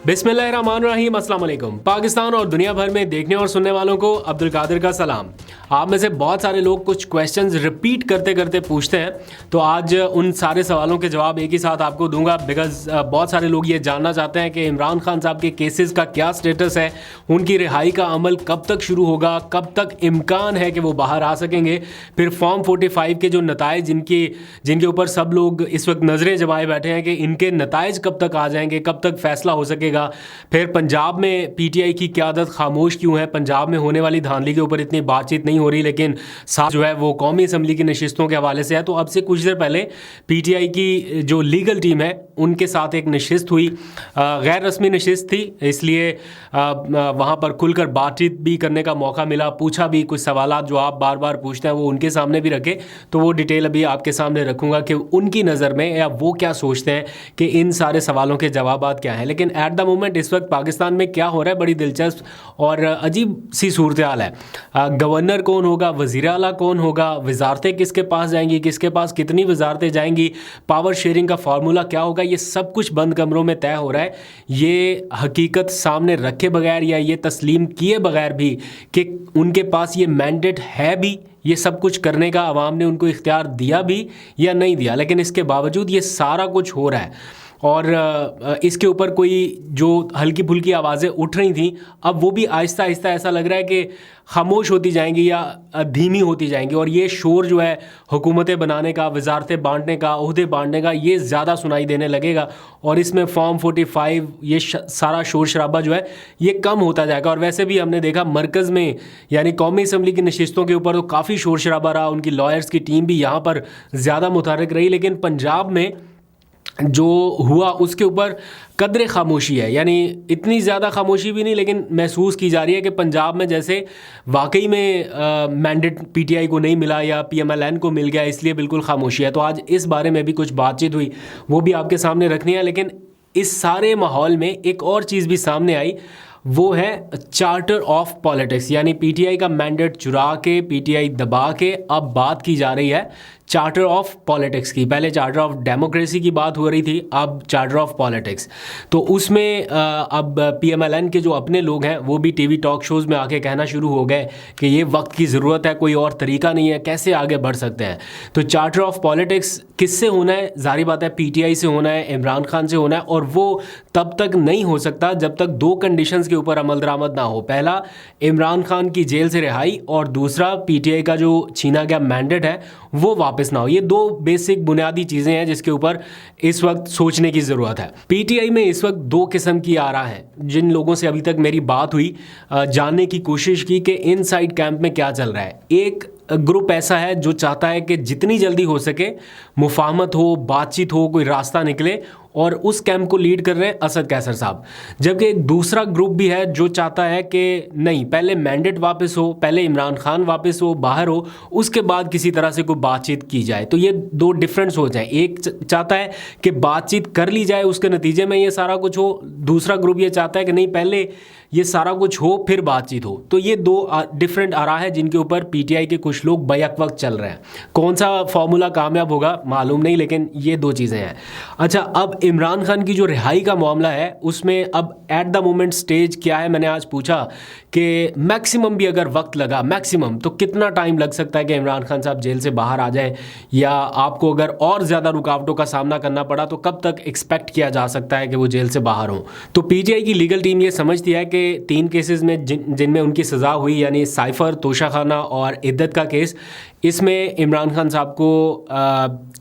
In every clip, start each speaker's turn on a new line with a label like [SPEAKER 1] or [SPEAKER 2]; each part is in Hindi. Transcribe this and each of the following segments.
[SPEAKER 1] बिस्मिल्लाहिर्रहमानिर्रहीम, अस्सलाम वालेकुम। पाकिस्तान और दुनिया भर में देखने और सुनने वालों को अब्दुल कादिर का सलाम। आप में से बहुत सारे लोग कुछ क्वेश्चंस रिपीट करते करते पूछते हैं, तो आज उन सारे सवालों के जवाब एक ही साथ आपको दूंगा। बिकॉज बहुत सारे लोग ये जानना चाहते हैं कि इमरान खान साहब के केसेस का क्या स्टेटस है, उनकी रिहाई का अमल कब तक शुरू होगा, कब तक इम्कान है कि वो बाहर आ सकेंगे, फिर फॉर्म 45 के जो नताइज जिनके ऊपर सब लोग इस वक्त नज़रें जमाए बैठे हैं कि इनके नताइज कब तक आ जाएंगे, कब तक फैसला हो सकेगा। फिर पंजाब में पीटीआई की क़यादत खामोश क्यों है, पंजाब में होने वाली धांधली के ऊपर इतनी बातचीत नहीं हो रही, लेकिन साथ जो है वो कौमी असम्बली की नशिस्तों के हवाले से है। तो अब से कुछ देर पहले पीटीआई की जो लीगल टीम है उनके साथ एक नशिस्त हुई, गैर रस्मी नशिस्त थी, इसलिए वहाँ पर खुलकर बातचीत भी करने का मौका मिला, पूछा भी, कुछ सवालात जो आप बार बार पूछते हैं वो उनके सामने भी रखे। तो वो डिटेल अभी आपके सामने रखूँगा कि उनकी नज़र में या वो क्या सोचते हैं कि इन सारे सवालों के जवाब क्या हैं। लेकिन एट द मोमेंट इस वक्त पाकिस्तान में क्या हो रहा है, बड़ी दिलचस्प और अजीब सी सूरत हाल है। गवर्नर कौन होगा, वज़ीर आला कौन होगा, वजारतें किसके पास जाएंगी, किसके पास कितनी वजारतें जाएंगी, पावर शेयरिंग का फार्मूला क्या होगा, ये सब कुछ बंद कमरों में तय हो रहा है। ये हकीकत सामने रखे बगैर या ये तस्लीम किए बगैर भी कि उनके पास ये मैंडेट है भी, ये सब कुछ करने का आवाम ने उनको इख्तियार दिया भी या नहीं दिया, लेकिन इसके बावजूद ये सारा कुछ हो रहा है। और इसके ऊपर कोई जो हल्की फुल्की आवाज़ें उठ रही थी, अब वो भी आहिस्ता आहिस्ता ऐसा लग रहा है कि खामोश होती जाएंगी या धीमी होती जाएंगी। और ये शोर जो है हुकूमतें बनाने का, वजारतें बांटने का, ओहदे बांटने का, ये ज़्यादा सुनाई देने लगेगा। और इसमें फॉर्म 45 ये सारा शोर शराबा जो है ये कम होता जाएगा। और वैसे भी हमने देखा मरकज़ में यानी कौमी असम्बली की नशिस्तों के ऊपर तो काफ़ी शोर शराबा रहा, उनकी लॉयर्स की टीम भी यहाँ पर ज़्यादा मुतहर्रिक रही, लेकिन पंजाब में जो हुआ उसके ऊपर कदरे खामोशी है। यानी इतनी ज़्यादा खामोशी भी नहीं, लेकिन महसूस की जा रही है कि पंजाब में जैसे वाकई में मैंडेट पीटीआई को नहीं मिला या पीएमएलएन को मिल गया, इसलिए बिल्कुल खामोशी है। तो आज इस बारे में भी कुछ बातचीत हुई, वो भी आपके सामने रखनी है। लेकिन इस सारे माहौल में एक और चीज़ भी सामने आई, वो है चार्टर ऑफ पॉलिटिक्स। यानी पीटीआई का मैंडेट चुरा के, पीटीआई दबा के अब बात की जा रही है चार्टर ऑफ पॉलिटिक्स की। पहले चार्टर ऑफ डेमोक्रेसी की बात हो रही थी, अब चार्टर ऑफ पॉलिटिक्स। तो उसमें अब पीएमएलएन के जो अपने लोग हैं वो भी टीवी टॉक शोज़ में आके कहना शुरू हो गए कि ये वक्त की ज़रूरत है, कोई और तरीका नहीं है, कैसे आगे बढ़ सकते हैं। तो चार्टर ऑफ पॉलिटिक्स किससे होना है? जाहिर बात है पीटीआई से होना है, इमरान खान से होना है। और वो तब तक नहीं हो सकता जब तक दो कंडीशंस के ऊपर अमल दरामद ना हो। पहला, इमरान खान की जेल से रिहाई, और दूसरा पीटीआई का जो छीना गया मैंडेट है वो वापस ना हो। ये दो बेसिक बुनियादी चीज़ें हैं जिसके ऊपर इस वक्त सोचने की ज़रूरत है। पीटीआई में इस वक्त दो किस्म की आरा है। जिन लोगों से अभी तक मेरी बात हुई, जानने की कोशिश की कि इनसाइड कैंप में क्या चल रहा है, एक ग्रुप ऐसा है जो चाहता है कि जितनी जल्दी हो सके मुफाहमत हो, बातचीत हो, कोई रास्ता निकले, और उस कैंप को लीड कर रहे हैं असद कैसर साहब। जबकि एक दूसरा ग्रुप भी है जो चाहता है कि नहीं, पहले मैंडेट वापस हो, पहले इमरान खान वापस हो, बाहर हो, उसके बाद किसी तरह से कोई बातचीत की जाए। तो ये दो डिफरेंस हो जाए। एक चाहता है कि बातचीत कर ली जाए, उसके नतीजे में ये सारा कुछ हो। दूसरा ग्रुप ये चाहता है कि नहीं, पहले ये सारा कुछ हो फिर बातचीत हो। तो ये दो डिफरेंट आरा है जिनके ऊपर पीटीआई के कुछ लोग बैक वक्त चल रहे हैं। कौन सा फॉर्मूला कामयाब होगा मालूम नहीं, लेकिन ये दो चीज़ें हैं। अच्छा, अब इमरान खान की जो रिहाई का मामला है उसमें अब एट द मोमेंट स्टेज क्या है? मैंने आज पूछा कि मैक्सिमम भी अगर वक्त लगा, मैक्सिमम तो कितना टाइम लग सकता है कि इमरान खान साहब जेल से बाहर आ जाए, या आपको अगर और ज़्यादा रुकावटों का सामना करना पड़ा तो कब तक एक्सपेक्ट किया जा सकता है कि वो जेल से बाहर हो? तो पीटीआई की लीगल टीम ये समझती है कि 3 केसेस में जिनमें उनकी सज़ा हुई, यानी साइफर, तोशाखाना और इद्दत का केस, इसमें इमरान खान साहब को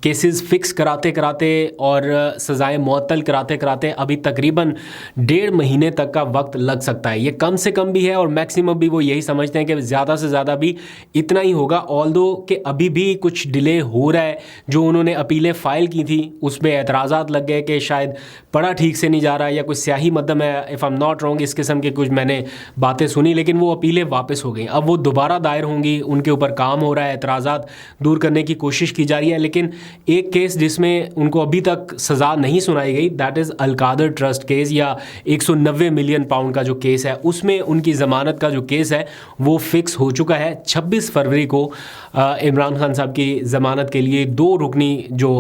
[SPEAKER 1] केसेस फिक्स कराते कराते और सज़ाएं मुअत्तल कराते कराते अभी तकरीबन 1.5 महीने तक का वक्त लग सकता है। ये कम से कम भी है और मैक्सिमम भी वो यही समझते हैं कि ज़्यादा से ज़्यादा भी इतना ही होगा। ऑल्दो कि अभी भी कुछ डिले हो रहा है। जो उन्होंने अपीलें फ़ाइल की थी उस पर एतराज़ात लग गए कि शायद पढ़ा ठीक से नहीं जा रहा है या कुछ स्याही मद्दम है, if I am not wrong, इस किस्म के कुछ मैंने बातें सुनी, लेकिन वो अपीलें वापस हो गई। अब वो दोबारा दायर होंगी, उनके ऊपर काम हो रहा है, एतराज़ात दूर करने की कोशिश की जा रही है। लेकिन एक केस जिसमें उनको अभी तक सज़ा नहीं सुनाई गई, that is Al-Qadir trust case, या 190 मिलियन पाउंड का जो केस है, उसमें उनकी ज़मानत का जो केस है वो फिक्स हो चुका है। 26 फरवरी को इमरान खान साहब की ज़मानत के लिए 2 रुकनी जो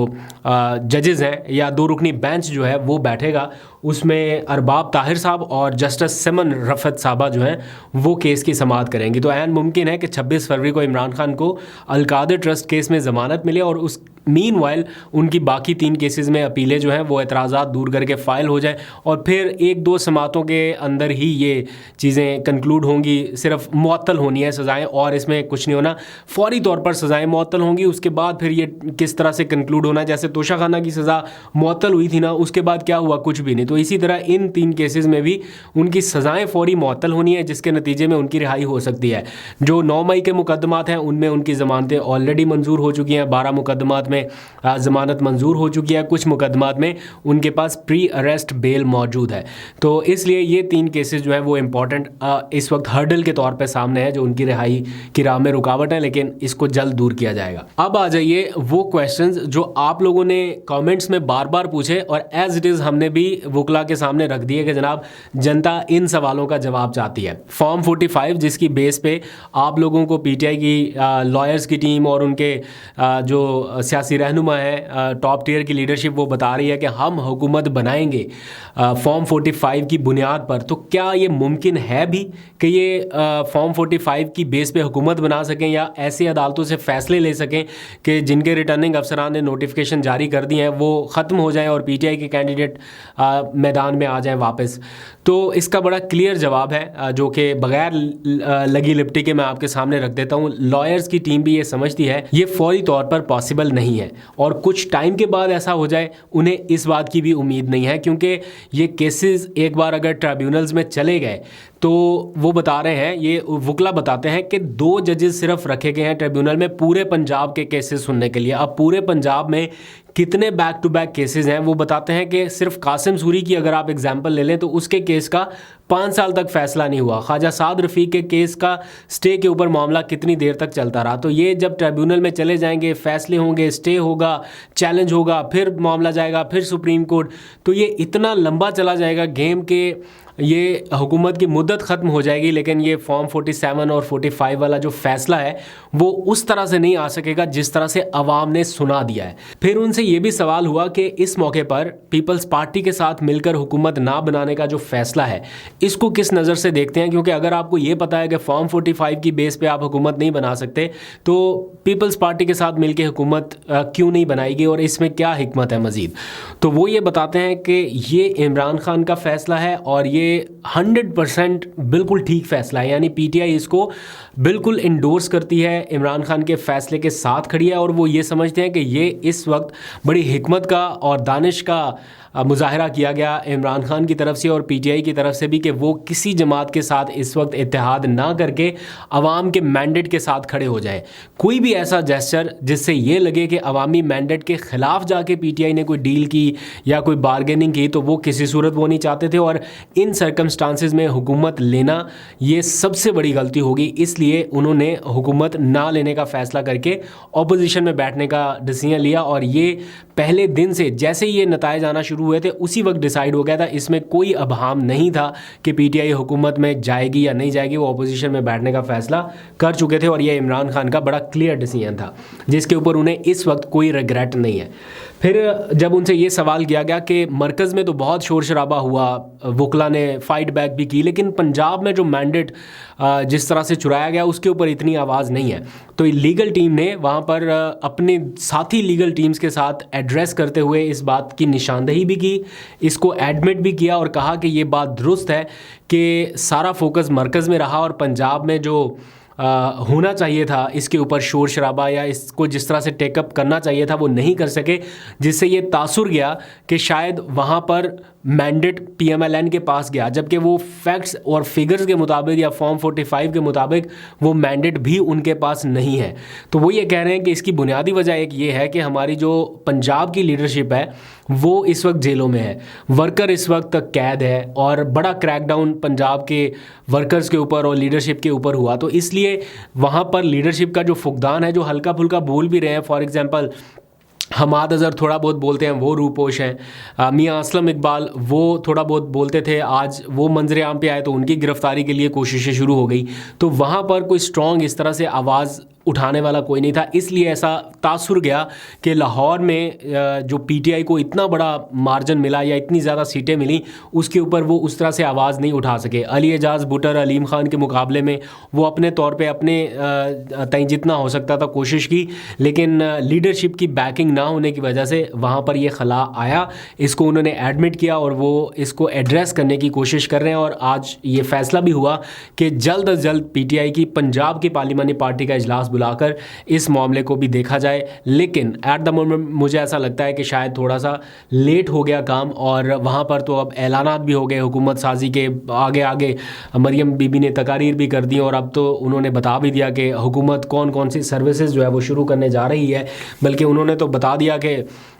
[SPEAKER 1] जजेज़ हैं, या 2 रुकनी बेंच जो है वो बैठेगा। उसमें अरबाब ताहिर साहब और जस्टिस सिमन रफ़त साहबा जो हैं वो केस की समाअत करेंगी। तो ऐन मुमकिन है कि 26 फरवरी को इमरान खान को अलकादर ट्रस्ट केस में ज़मानत मिले, और उस मीनवाइल उनकी बाकी 3 केसेस में अपीलें जो हैं वो एतराज़ात दूर करके फ़ाइल हो जाए, और फिर 1-2 समातों के अंदर ही ये चीज़ें कंक्लूड होंगी। सिर्फ मुअत्तल होनी है सज़ाएँ, और इसमें कुछ नहीं होना, फौरी तौर पर सज़ाएँ मुअत्तल होंगी। उसके बाद फिर ये किस तरह से कंक्लूड होना, जैसे तोशाखाना की सज़ा मुअत्तल हुई थी ना, उसके बाद क्या हुआ, कुछ भी नहीं। तो इसी तरह इन 3 केसेस में भी उनकी सज़ाएँ फ़ौरी मुअत्तल होनी है, जिसके नतीजे में उनकी रिहाई हो सकती है। जो 9 मई के मुकदमात हैं उनमें उनकी ज़मानतें ऑलरेडी मंजूर हो चुकी हैं, 12 मुकदमात में ज़मानत मंजूर हो चुकी है, कुछ मुकदमात में उनके पास प्री अरेस्ट बेल मौजूद है। तो इसलिए ये 3 केसेस जो है वो इम्पॉर्टेंट इस वक्त हर्डल के तौर पे सामने है, जो उनकी रिहाई की राह में रुकावट है, लेकिन इसको जल्द दूर किया जाएगा। अब आ जाइए वो क्वेश्चंस जो आप लोगों ने कमेंट्स में बार बार पूछे, और एज इट इज़ हमने भी वकला के सामने रख दिए कि जनाब जनता इन सवालों का जवाब चाहती है। फॉर्म 45 जिसकी बेस पे आप लोगों को पीटीआई की लॉयर्स की टीम और उनके जो सियासी रहनुमा है, टॉप टियर की लीडरशिप, वो बता रही है कि हम हुकूमत बनाएंगे फॉर्म 45 की बुनियाद पर। तो क्या ये मुमकिन है भी कि ये फॉर्म 45 की बेस पे हुकूमत बना सकें, या ऐसी अदालतों से फ़ैसले ले सकें कि जिनके रिटर्निंग अफसरान ने नोटिफिकेशन जारी कर दी हैं वो ख़त्म हो जाएं और पीटीआई के कैंडिडेट मैदान में आ जाएं वापस? तो इसका बड़ा क्लियर जवाब है, जो कि बगैर लगी लिपटी के मैं आपके सामने रख देता हूँ। लॉयर्स की टीम भी ये समझती है ये फौरी तौर पर पॉसिबल नहीं है, और कुछ टाइम के बाद ऐसा हो जाए उन्हें इस बात की भी उम्मीद नहीं है, क्योंकि ये केसेस एक बार अगर ट्राइब्यूनल्स में चले गए तो वो बता रहे हैं, ये वकला बताते हैं कि 2 जजेस सिर्फ रखे गए हैं ट्रिब्यूनल में पूरे पंजाब के केसेस सुनने के लिए। अब पूरे पंजाब में कितने बैक टू बैक केसेस हैं वो बताते हैं कि सिर्फ कासिम सूरी की अगर आप एग्जांपल ले लें तो उसके केस का 5 साल तक फैसला नहीं हुआ। ख्वाजा साद रफ़ीक के केस का स्टे के ऊपर मामला कितनी देर तक चलता रहा। तो ये जब ट्रिब्यूनल में चले जाएंगे, फैसले होंगे, स्टे होगा, चैलेंज होगा, फिर मामला जाएगा, फिर सुप्रीम कोर्ट, तो ये इतना लंबा चला जाएगा गेम के ये हुकूमत की मुद्दत ख़त्म हो जाएगी। लेकिन ये फॉर्म 47 और 45 वाला जो फ़ैसला है वो उस तरह से नहीं आ सकेगा जिस तरह से अवाम ने सुना दिया है। फिर उनसे ये भी सवाल हुआ कि इस मौके पर पीपल्स पार्टी के साथ मिलकर हुकूमत ना बनाने का जो फ़ैसला है इसको किस नज़र से देखते हैं, क्योंकि अगर आपको ये पता है कि फॉर्म 45 की बेस पे आप हुकूमत नहीं बना सकते तो पीपल्स पार्टी के साथ मिलकर हुकूमत क्यों नहीं बनाएगी और इसमें क्या हिकमत है मज़ीद। तो वो ये बताते हैं कि ये इमरान खान का फ़ैसला है और ये 100% बिल्कुल ठीक फ़ैसला है, यानी पीटीआई इसको बिल्कुल इंडोर्स करती है, इमरान खान के फ़ैसले के साथ खड़ी है और वो ये समझते हैं कि ये इस वक्त बड़ी हिकमत का और दानिश का मुजाहरा किया गया इमरान खान की तरफ से और पीटीआई की तरफ से भी कि वो किसी जमात के साथ इस वक्त इत्तेहाद ना करके अवाम के मैंडेट के साथ खड़े हो जाए। कोई भी ऐसा जेस्चर जिससे ये लगे कि अवामी मैंडेट के ख़िलाफ़ जाके पीटीआई ने कोई डील की या कोई बारगेनिंग की तो वो किसी सूरत वो नहीं चाहते थे, और इन सर्कमस्टांसिस में हुकूमत लेना ये सबसे बड़ी गलती होगी। इसलिए उन्होंने हुकूमत ना लेने का फ़ैसला करके अपोजिशन में बैठने का डिसीजन लिया, और ये पहले दिन से जैसे ही ये नताइज आना शुरू हुए थे उसी वक्त डिसाइड हो गया था। इसमें कोई अबहाम नहीं था कि पीटीआई हुकूमत में जाएगी या नहीं जाएगी, वो अपोजिशन में बैठने का फ़ैसला कर चुके थे और ये इमरान खान का बड़ा क्लियर डिसीजन था जिसके ऊपर उन्हें इस वक्त कोई रिग्रेट नहीं है। फिर जब उनसे ये सवाल किया गया कि मरकज़ में तो बहुत शोर शराबा हुआ, वकला ने फ़ाइट बैक भी की, लेकिन पंजाब में जो मैंडेट जिस तरह से चुराया गया उसके ऊपर इतनी आवाज़ नहीं है, तो लीगल टीम ने वहाँ पर अपने साथी लीगल टीम्स के साथ एड्रेस करते हुए इस बात की निशानदेही भी की, इसको एडमिट भी किया और कहा कि ये बात दुरुस्त है कि सारा फोकस मरकज़ में रहा और पंजाब में जो होना चाहिए था इसके ऊपर शोर शराबा या इसको जिस तरह से टेकअप करना चाहिए था वो नहीं कर सके, जिससे ये तासुर गया कि शायद वहाँ पर मैंडेट पीएमएलएन के पास गया, जबकि वो फैक्ट्स और फिगर्स के मुताबिक या फॉर्म 45 के मुताबिक वो मैंडेट भी उनके पास नहीं है। तो वो ये कह रहे हैं कि इसकी बुनियादी वजह एक ये है कि हमारी जो पंजाब की लीडरशिप है वो इस वक्त जेलों में है, वर्कर इस वक्त कैद है और बड़ा क्रैकडाउन पंजाब के वर्कर्स के ऊपर और लीडरशिप के ऊपर हुआ। तो इसलिए वहाँ पर लीडरशिप का जो फुकदान है, जो हल्का फुल्का बोल भी रहे हैं, फॉर एग्जांपल हमाद अज़हर थोड़ा बहुत बोलते हैं, वो रूपोश हैं, मियाँ असलम इकबाल वो थोड़ा बहुत बोलते थे, आज वो मंजर आम पे आए तो उनकी गिरफ्तारी के लिए कोशिशें शुरू हो गई। तो वहाँ पर कोई स्ट्रॉन्ग इस तरह से आवाज़ उठाने वाला कोई नहीं था, इसलिए ऐसा तासुर गया कि लाहौर में जो पीटीआई को इतना बड़ा मार्जिन मिला या इतनी ज़्यादा सीटें मिली, उसके ऊपर वो उस तरह से आवाज़ नहीं उठा सके। अली एजाज भुट्टर, अलीम खान के मुकाबले में वो अपने तौर पे अपने तय जितना हो सकता था कोशिश की, लेकिन लीडरशिप की बैकिंग ना होने की वजह से वहाँ पर ये खला आया। इसको उन्होंने एडमिट किया और वो इसको एड्रेस करने की कोशिश कर रहे हैं और आज ये फैसला भी हुआ कि जल्द अज जल्द पीटीआई की पंजाब की पार्लिमानी पार्टी का इजलास बुलाकर इस मामले को भी देखा जाए। लेकिन एट द मोमेंट मुझे ऐसा लगता है कि शायद थोड़ा सा लेट हो गया काम और वहाँ पर तो अब ऐलानात भी हो गए हुकूमत साजी के, आगे आगे मरियम बीबी ने तकारीर भी कर दी और अब तो उन्होंने बता भी दिया कि हुकूमत कौन कौन सी सर्विसेज जो है वो शुरू करने जा रही है। बल्कि उन्होंने तो बता दिया कि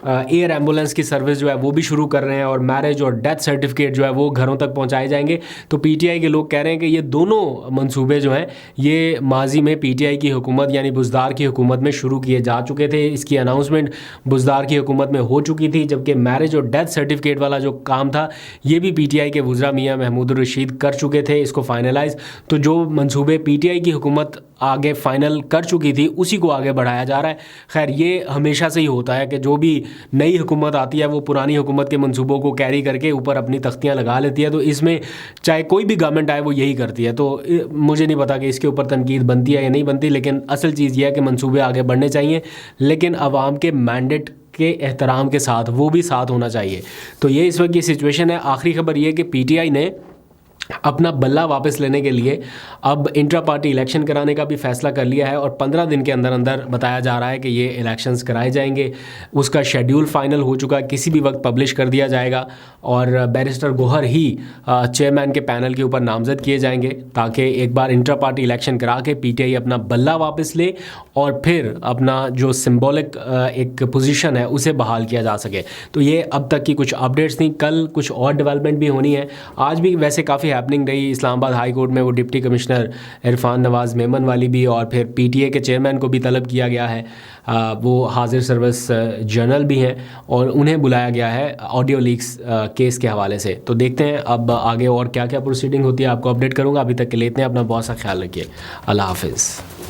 [SPEAKER 1] एयर एम्बुलेंस की सर्विस जो है वो भी शुरू कर रहे हैं और मैरिज और डेथ सर्टिफिकेट जो है वो घरों तक पहुँचाए जाएंगे। तो पीटीआई के लोग कह रहे हैं कि ये दोनों मंसूबे जो हैं ये माजी में पीटीआई की हुकूमत यानी बुज़दार की हुकूमत में शुरू किए जा चुके थे। इसकी अनाउंसमेंट बुज़दार की हुकूमत में हो चुकी थी, जबकि मैरिज और डेथ सर्टिफिकेट वाला जो काम था ये भी पीटीआई के वज़रा मियाँ महमूद रशीद कर चुके थे इसको फाइनलाइज। तो जो मंसूबे पीटीआई की हुकूमत आगे फाइनल कर चुकी थी उसी को आगे बढ़ाया जा रहा है। खैर ये हमेशा से ही होता है कि जो भी नई हुकूमत आती है वो पुरानी हुकूमत के मंसूबों को कैरी करके ऊपर अपनी तख्तियाँ लगा लेती है। तो इसमें चाहे कोई भी गवर्नमेंट आए वो यही करती है। तो मुझे नहीं पता कि इसके ऊपर तनकीद बनती है या नहीं बनती, लेकिन असल चीज़ यह है कि मंसूबे आगे बढ़ने चाहिए, लेकिन आवाम के मैंडेट के एहतराम के साथ वो भी साथ होना चाहिए। तो ये इस वक्त की सिचुएशन है। आखिरी खबर ये कि पीटीआई ने अपना बल्ला वापस लेने के लिए अब इंट्रा पार्टी इलेक्शन कराने का भी फैसला कर लिया है और 15 दिन के अंदर अंदर बताया जा रहा है कि ये इलेक्शंस कराए जाएंगे। उसका शेड्यूल फाइनल हो चुका है, किसी भी वक्त पब्लिश कर दिया जाएगा और बैरिस्टर गोहर ही चेयरमैन के पैनल के ऊपर नामजद किए जाएंगे ताकि एक बार इंट्रा पार्टी इलेक्शन करा के पीटीआई अपना बल्ला वापस ले और फिर अपना जो सिंबॉलिक एक पोजीशन है उसे बहाल किया जा सके। तो ये अब तक की कुछ अपडेट्स थी। कल कुछ और डेवलपमेंट भी होनी है। आज भी वैसे काफ़ी हैपनिंग रही इस्लामाबाद हाई कोर्ट में, वो डिप्टी कमिश्नर इरफान नवाज़ मेमन वाली भी, और फिर पीटीए के चेयरमैन को भी तलब किया गया है। वो हाजिर सर्विस जर्नल भी हैं और उन्हें बुलाया गया है ऑडियो लीक्स केस के हवाले से। तो देखते हैं अब आगे और क्या क्या प्रोसीडिंग होती है, आपको अपडेट करूँगा। अभी तक के लिए इतने, अपना बहुत सा ख्याल रखिए। अल्लाह हाफिज़।